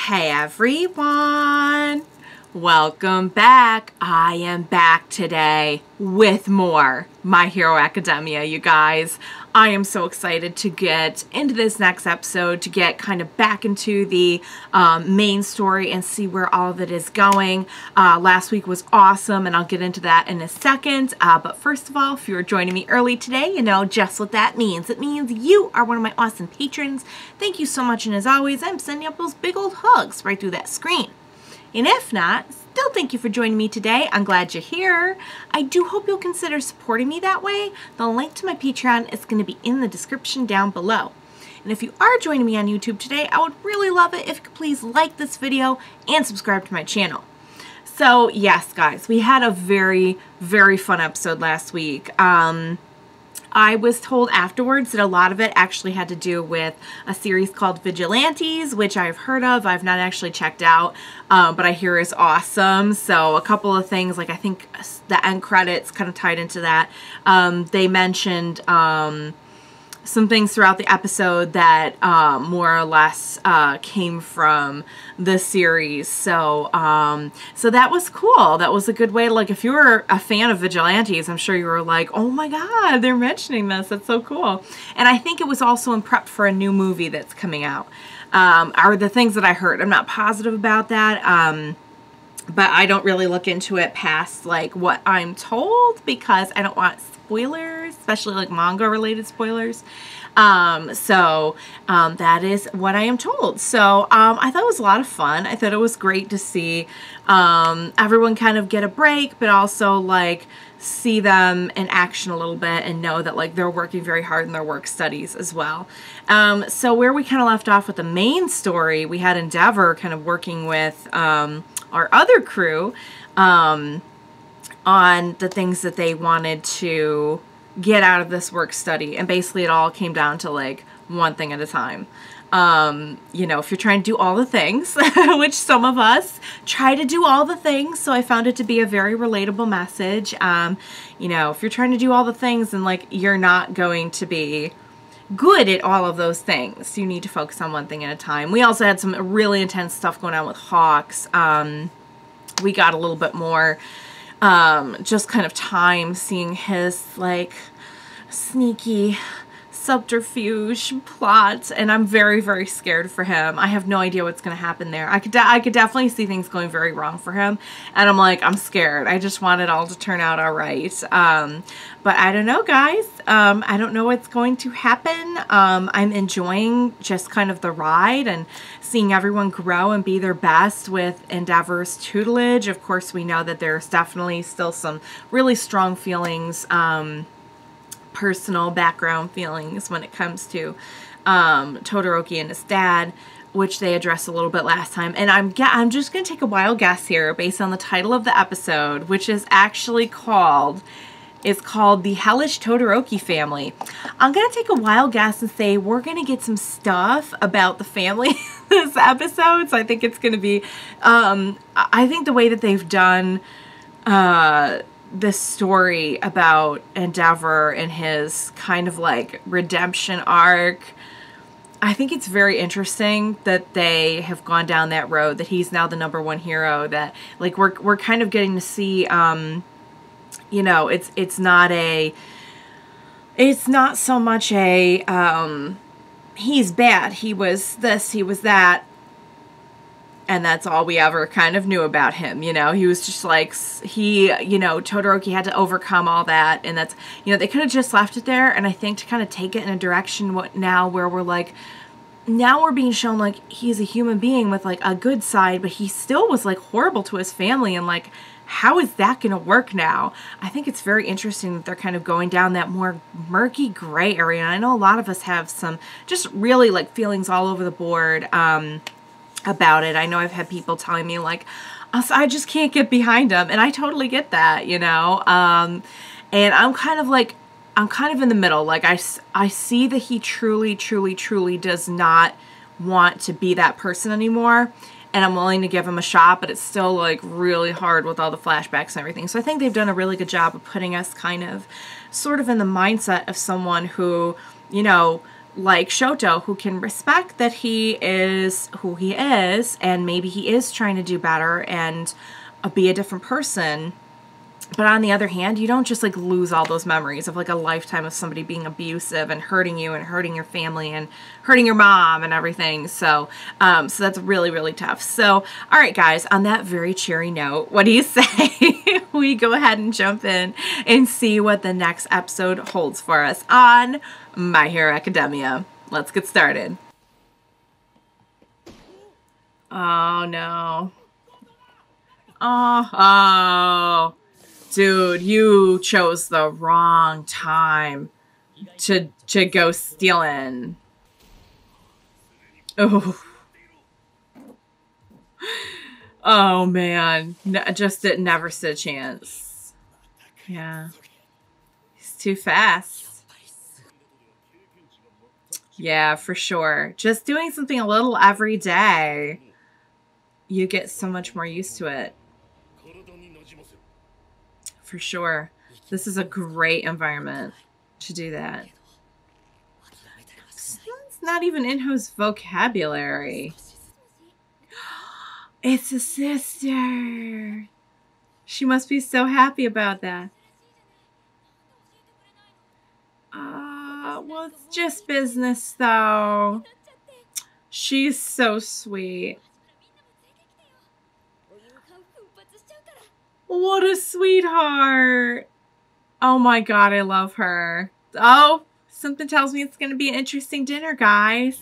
Hey everyone! Welcome back. I am back today with more My Hero Academia, you guys. I am so excited to get into this next episode, to get kind of back into the main story and see where all of it is going. Last week was awesome, and I'll get into that in a second. But first of all, if you're joining me early today, you know just what that means. It means you are one of my awesome patrons. Thank you so much, and as always, I'm sending up those big old hugs right through that screen. And if not, still thank you for joining me today. I'm glad you're here. I do hope you'll consider supporting me that way. The link to my Patreon is going to be in the description down below. And if you are joining me on YouTube today, I would really love it if you could please like this video and subscribe to my channel. So yes, guys, we had a very, very fun episode last week. I was told afterwards that a lot of it actually had to do with a series called Vigilantes, which I've heard of. I've not actually checked out, but I hear is awesome. So a couple of things, like I think the end credits kind of tied into that. They mentioned some things throughout the episode that more or less came from the series. So so that was cool. That was a good way to, like, if you were a fan of Vigilantes, I'm sure you were like, oh my god, they're mentioning this. That's so cool. And I think it was also in prep for a new movie that's coming out. Are the things that I heard. I'm not positive about that. But I don't really look into it past like what I'm told, because I don't want spoilers, especially like manga related spoilers. That is what I am told. So I thought it was a lot of fun. I thought it was great to see everyone kind of get a break, but also like see them in action a little bit and know that like they're working very hard in their work studies as well. So where we kind of left off with the main story, we had Endeavor kind of working with our other crew on the things that they wanted to get out of this work study. And basically it all came down to like one thing at a time. You know, if you're trying to do all the things, which some of us try to do all the things, so I found it to be a very relatable message. You know, if you're trying to do all the things and like you're not going to be good at all of those things, you need to focus on one thing at a time. We also had some really intense stuff going on with Hawks. We got a little bit more just kind of time seeing his like sneaky subterfuge plot, and I'm very, very scared for him. I have no idea what's going to happen there. I could definitely see things going very wrong for him, and I'm like, I'm scared. I just want it all to turn out all right. But I don't know, guys. I don't know what's going to happen. I'm enjoying just kind of the ride and seeing everyone grow and be their best with Endeavor's tutelage. Of course, we know that there's definitely still some really strong feelings, personal background feelings when it comes to Todoroki and his dad, which they addressed a little bit last time. And I'm just going to take a wild guess here based on the title of the episode, which is actually called The Hellish Todoroki Family. I'm going to take a wild guess and say we're going to get some stuff about the family this episode. So I think it's going to be, I think the way that they've done this story about Endeavor and his kind of like redemption arc, I think it's very interesting that they have gone down that road, that he's now the #1 hero, that like we're kind of getting to see, you know, it's not so much a he's bad, he was this, he was that, and that's all we ever kind of knew about him. You know, he was just like, you know, Todoroki had to overcome all that, and that's, you know, they could have just left it there. And I think to kind of take it in a direction now where we're like, now we're being shown like he's a human being with like a good side, but he still was like horrible to his family, and like, how is that going to work now? I think it's very interesting that they're kind of going down that more murky gray area. And I know a lot of us have some just really like feelings all over the board about it. I know I've had people telling me like, I just can't get behind him, and I totally get that, you know. And I'm kind of like, I'm kind of in the middle. Like I see that he truly, truly, truly does not want to be that person anymore, and I'm willing to give him a shot, but it's still like really hard with all the flashbacks and everything. So I think they've done a really good job of putting us kind of sort of in the mindset of someone who, you know, like Shoto, who can respect that he is who he is, and maybe he is trying to do better and be a different person. But on the other hand, you don't just like lose all those memories of like a lifetime of somebody being abusive and hurting you and hurting your family and hurting your mom and everything. So, so that's really, really tough. So, all right, guys, on that very cheery note, what do you say we go ahead and jump in and see what the next episode holds for us on My Hero Academia? Let's get started. Oh, no. Oh. Dude, you chose the wrong time to go stealing. Oh. Oh, man. It never stood a chance. Yeah. He's too fast. Yeah, for sure. Just doing something a little every day, you get so much more used to it. For sure. This is a great environment to do that. It's not even in Ho's vocabulary. It's a sister. She must be so happy about that. Well, it's just business, though. She's so sweet. What a sweetheart. Oh my god, I love her. Oh, something tells me it's going to be an interesting dinner, guys.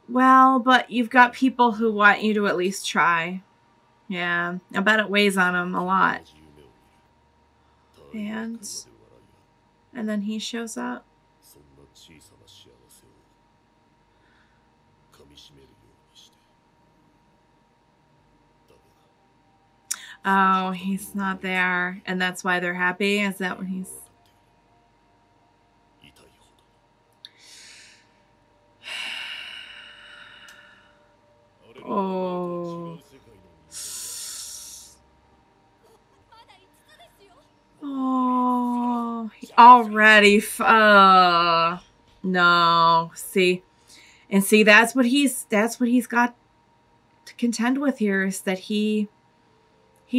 Well, but you've got people who want you to at least try. Yeah, I bet it weighs on them a lot. And then he shows up. Oh, he's not there. And that's why they're happy? Is that what he's... Oh. Oh. Already. No. See. And see, that's what he's got to contend with here, is that he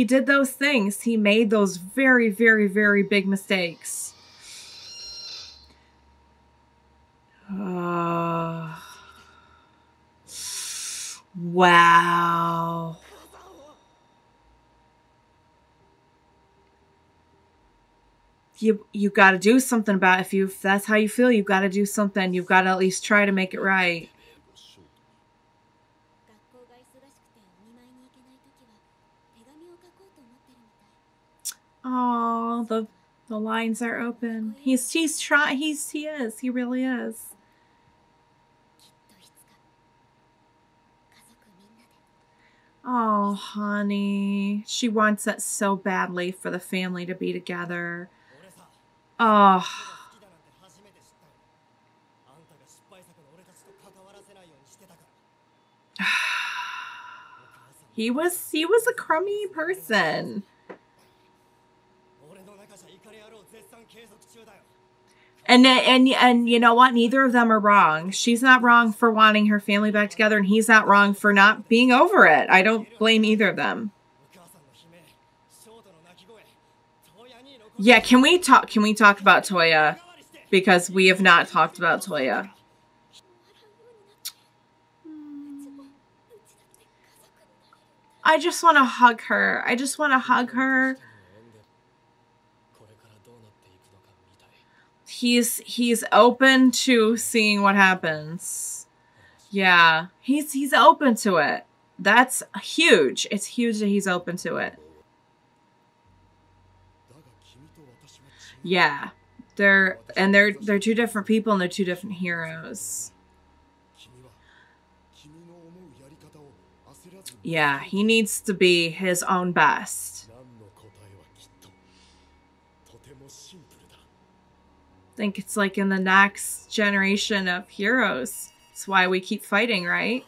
did those things. He made those very, very, very big mistakes. Wow. You got to do something about it. If that's how you feel, you've got to do something. You've got to at least try to make it right. Oh, the lines are open. He's trying. He is. He really is. Oh, honey. She wants that so badly for the family to be together. Oh. He was a crummy person. And you know what? Neither of them are wrong. She's not wrong for wanting her family back together, and he's not wrong for not being over it. I don't blame either of them. Yeah, can we talk about Toya? Because we have not talked about Toya. I just want to hug her. I just want to hug her. He's open to seeing what happens. Yeah, he's open to it. That's huge. It's huge that he's open to it. Yeah, they're two different people and they're two different heroes. Yeah, he needs to be his own best. I think it's like in the next generation of heroes. That's why we keep fighting, right?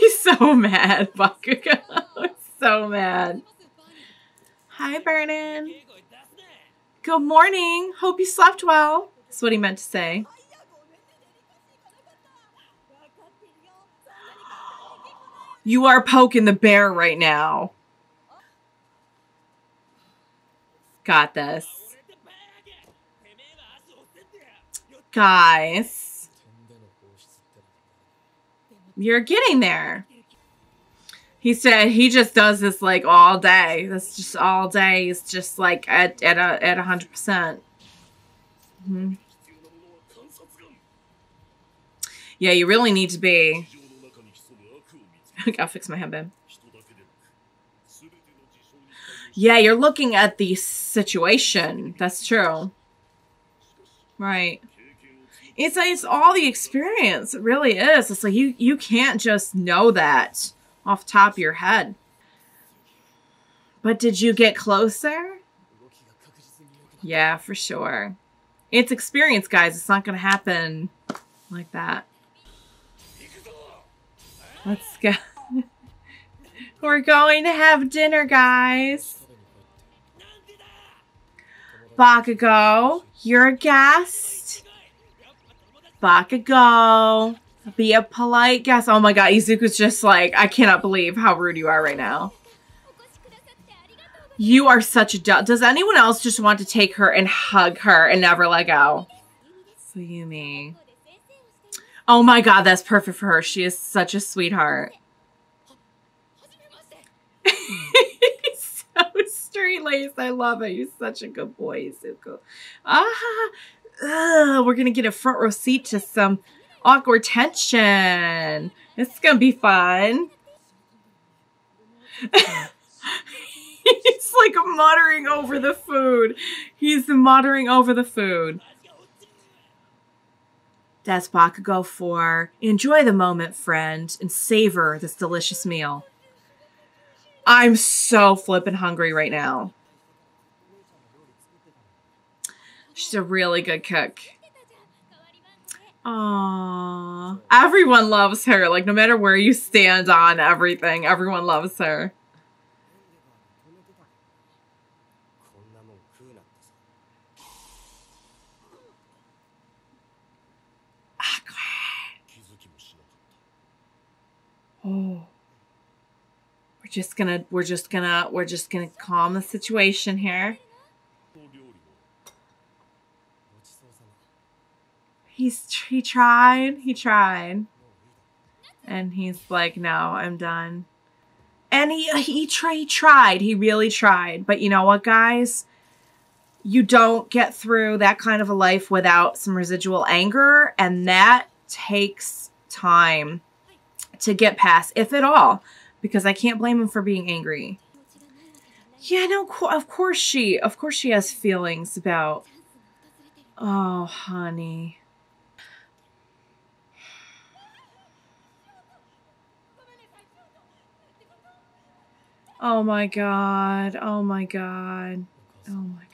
He's so mad, Bakugo. So mad. Hi, Vernon. Good morning. Hope you slept well. That's what he meant to say. You are poking the bear right now. Got this. Guys. You're getting there. He said he just does this like all day. That's just all day. He's just like at 100%. Mm-hmm. Yeah, you really need to be. I'll fix my headband. Yeah, you're looking at the situation. That's true. Right. It's all the experience. It really is. It's like you can't just know that off the top of your head. But did you get closer? Yeah, for sure. It's experience, guys. It's not going to happen like that. Let's go. We're going to have dinner, guys. Bakugo, you're a guest. Bakugo, be a polite guest. Oh my god, Izuku's just like, I cannot believe how rude you are right now. You are such a does anyone else just want to take her and hug her and never let go? Fuyumi. Oh my god, that's perfect for her. She is such a sweetheart. He's so straight-laced. I love it. He's such a good boy, Izuku. We're gonna get a front row seat to some awkward tension. It's gonna be fun. He's like muttering over the food. He's muttering over the food. That's Bakugo for enjoy the moment, friend, and savor this delicious meal. I'm so flippin' hungry right now. She's a really good cook. Aww. Everyone loves her. Like, no matter where you stand on everything, everyone loves her. Oh. We're just gonna calm the situation here. He tried. And he's like, no, I'm done. And he tried. He really tried. But you know what, guys? You don't get through that kind of a life without some residual anger, and that takes time to get past, if at all, because I can't blame him for being angry. Yeah, no, of course she has feelings about. Oh, honey. Oh my god. Oh my god. Oh my god.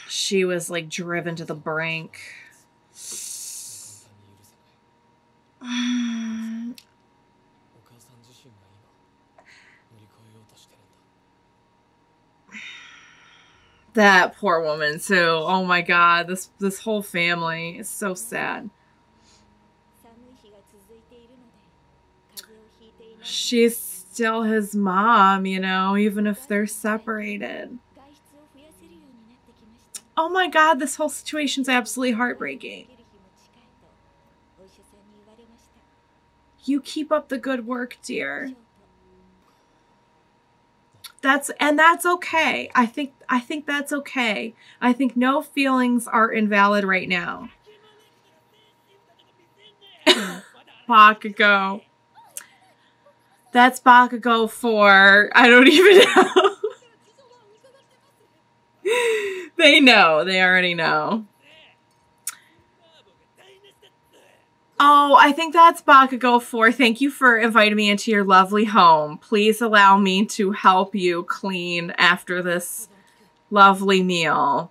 She was like driven to the brink. That poor woman too. Oh my god, this whole family is so sad. She's still his mom, you know, even if they're separated. Oh my god, this whole situation's absolutely heartbreaking. You keep up the good work, dear. That's okay. I think that's okay. I think no feelings are invalid right now. Bakugo. That's Bakugo for I don't even know. They know. They already know. Oh, I think that's Bakugo for thank you for inviting me into your lovely home. Please allow me to help you clean after this lovely meal.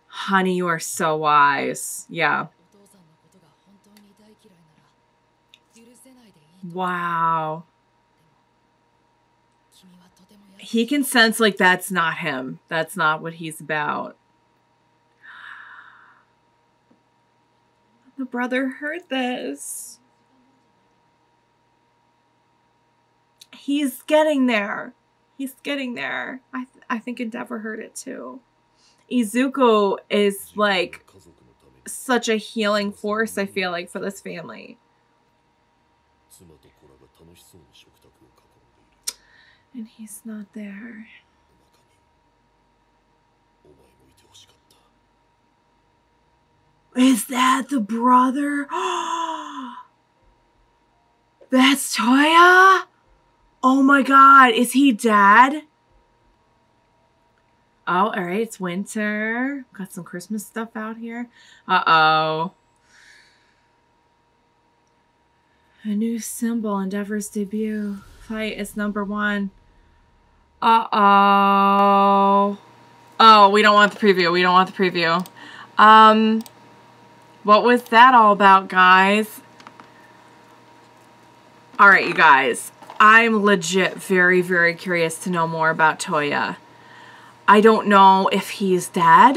Honey, you are so wise. Yeah. Wow. he can sense like that's not him. That's not what he's about. The brother heard this. He's getting there. He's getting there. I think Endeavor heard it too. Izuku is like such a healing force, I feel like, for this family. And he's not there. Is that the brother? That's Toya? Oh my god, is he dead? Oh, alright, it's winter. Got some Christmas stuff out here. Uh-oh. A new symbol, Endeavor's debut. Fight is #1. Uh-oh. Oh, we don't want the preview. We don't want the preview. What was that all about, guys? Alright, you guys. I'm legit very, very curious to know more about Toya. I don't know if he's dead.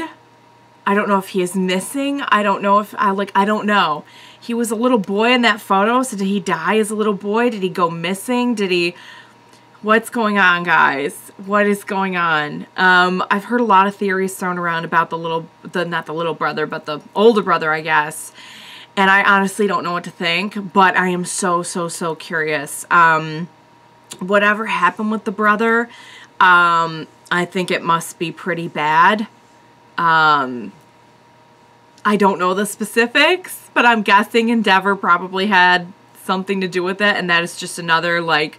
I don't know if he is missing. I don't know if I don't know. He was a little boy in that photo, so did he die as a little boy? Did he go missing? Did he... What's going on, guys? What is going on? I've heard a lot of theories thrown around about not the little brother, but the older brother, I guess. And I honestly don't know what to think, but I am so, so, so curious. Whatever happened with the brother, I think it must be pretty bad. I don't know the specifics, but I'm guessing Endeavor probably had something to do with it, and that is just another, like,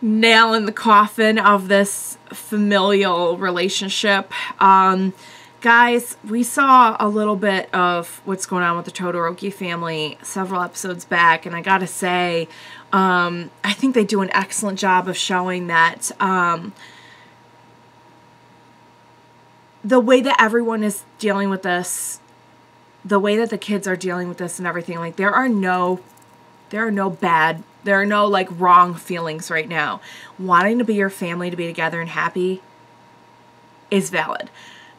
nail in the coffin of this familial relationship. Guys, we saw a little bit of what's going on with the Todoroki family several episodes back, and I gotta say, I think they do an excellent job of showing that the way that everyone is dealing with this, the way that the kids are dealing with this and everything, like, there are no like wrong feelings right now. Wanting to be your family, to be together and happy is valid.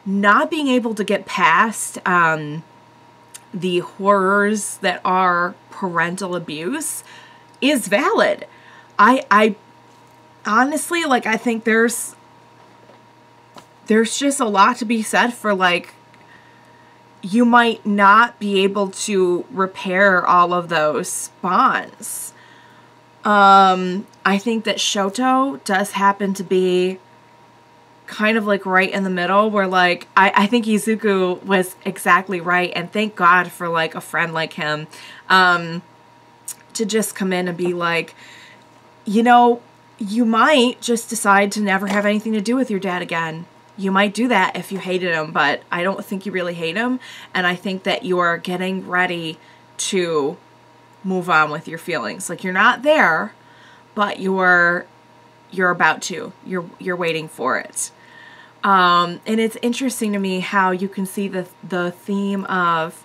Not being able to get past the horrors that are parental abuse is valid. I honestly, like, I think there's just a lot to be said for, like, you might not be able to repair all of those bonds. I think that Shoto does happen to be kind of like right in the middle, where, like, I think Izuku was exactly right, and thank God for, like, a friend like him, to just come in and be like, you know, you might just decide to never have anything to do with your dad again. You might do that if you hated him, but I don't think you really hate him, and I think that you're getting ready to move on with your feelings. Like, you're not there, but you're about to. You're waiting for it. And it's interesting to me how you can see the theme of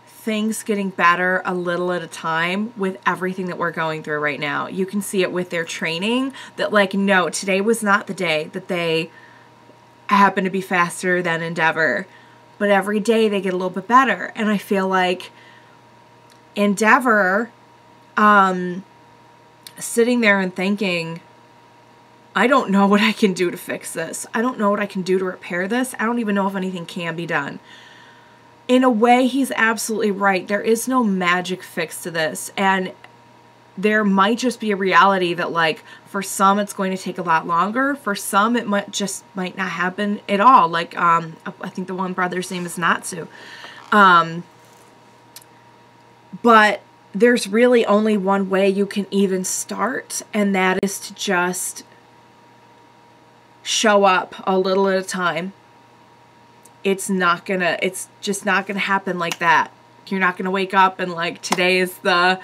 things getting better a little at a time with everything that we're going through right now. You can see it with their training, that, like, no, today was not the day that they happen to be faster than Endeavor, but every day they get a little bit better. And I feel like Endeavor, sitting there and thinking, I don't know what I can do to fix this. I don't know what I can do to repair this. I don't even know if anything can be done. In a way, he's absolutely right. There is no magic fix to this. And there might just be a reality that, like, for some it's going to take a lot longer. For some it might not happen at all. Like, I think the one brother's name is Natsu. But there's really only one way you can even start, and that is to just show up a little at a time. It's just not gonna happen like that. You're not gonna wake up and, like, today is the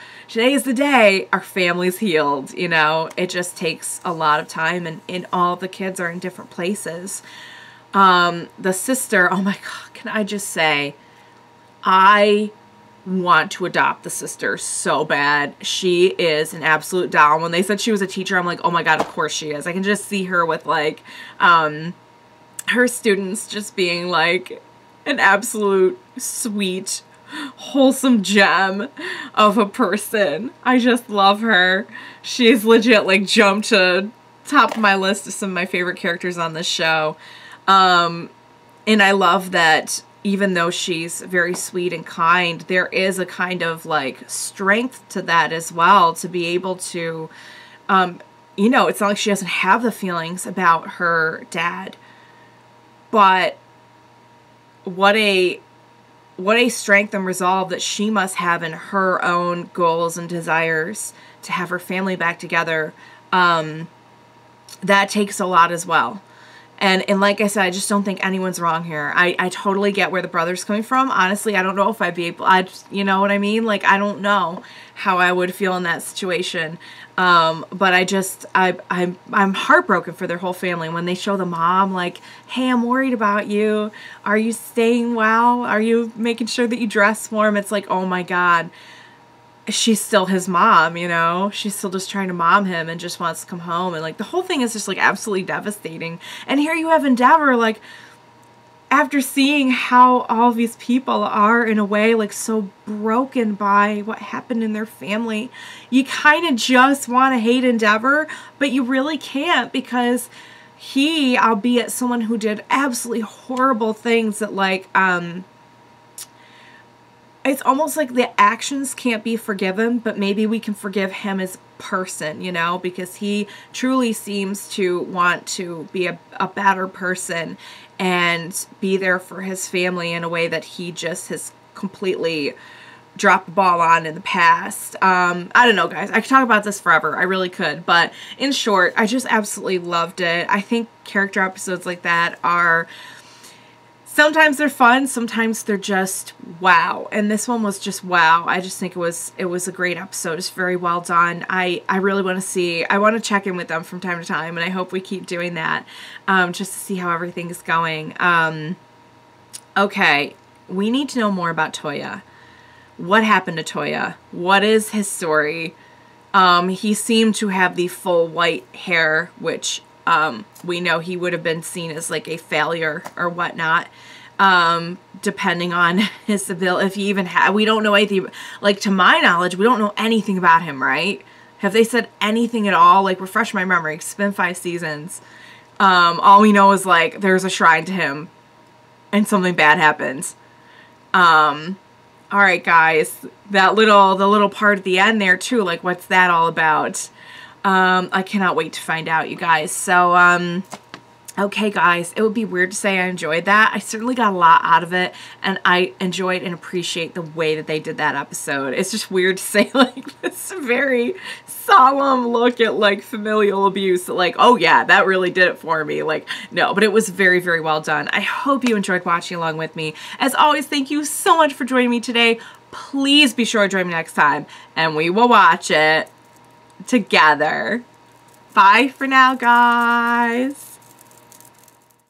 day our family's healed, you know. It just takes a lot of time, and all the kids are in different places. The sister, oh my God, can I just say, I want to adopt the sister so bad. She is an absolute doll. When they said she was a teacher, I'm like, oh my God, of course she is. I can just see her with like, her students just being like an absolute sweet, wholesome gem of a person. I just love her. She's legit like jumped to top of my list of some of my favorite characters on this show. And I love that even though she's very sweet and kind, there is a kind of like strength to that as well, to be able to, you know, it's not like she doesn't have the feelings about her dad, but what a strength and resolve that she must have in her own goals and desires to have her family back together. That takes a lot as well. And like I said, I just don't think anyone's wrong here. I totally get where the brother's coming from. Honestly, I don't know if I'd be able, you know what I mean? Like, I don't know how I would feel in that situation. But I'm heartbroken for their whole family. When they show the mom, like, hey, I'm worried about you. Are you staying well? Are you making sure that you dress warm? It's like, oh my God. She's still his mom, you know? She's still just trying to mom him and just wants to come home. And, like, the whole thing is just, like, absolutely devastating. And here you have Endeavor, like, after seeing how all these people are, in a way, like, so broken by what happened in their family, you kind of just want to hate Endeavor, but you really can't, because he, albeit someone who did absolutely horrible things that, like, it's almost like the actions can't be forgiven, but maybe we can forgive him as a person, you know, because he truly seems to want to be a better person and be there for his family in a way that he just has completely dropped the ball on in the past. I don't know, guys. I could talk about this forever. I really could. But in short, I just absolutely loved it. I think character episodes like that are... sometimes they're fun, sometimes they're just wow. And this one was just wow. I just think it was a great episode. It's very well done. I really want to check in with them from time to time, and I hope we keep doing that, just to see how everything's going. Okay, we need to know more about Toya. What happened to Toya? What is his story? He seemed to have the full white hair, which we know he would have been seen as like a failure or whatnot, depending on his ability. If he even had, we don't know anything, like, to my knowledge, we don't know anything about him, right? Have they said anything at all? Like, refresh my memory. It's been 5 seasons. All we know is, like, there's a shrine to him and something bad happens. All right, guys, the little part at the end there too, like, what's that all about? I cannot wait to find out, you guys. So, okay, guys, it would be weird to say I enjoyed that. I certainly got a lot out of it, and I enjoyed and appreciate the way that they did that episode. It's just weird to say, like, this very solemn look at, like, familial abuse. Like, oh yeah, that really did it for me. Like, no, but it was very, very well done. I hope you enjoyed watching along with me. As always, thank you so much for joining me today. Please be sure to join me next time, and we will watch it together. Bye for now, guys.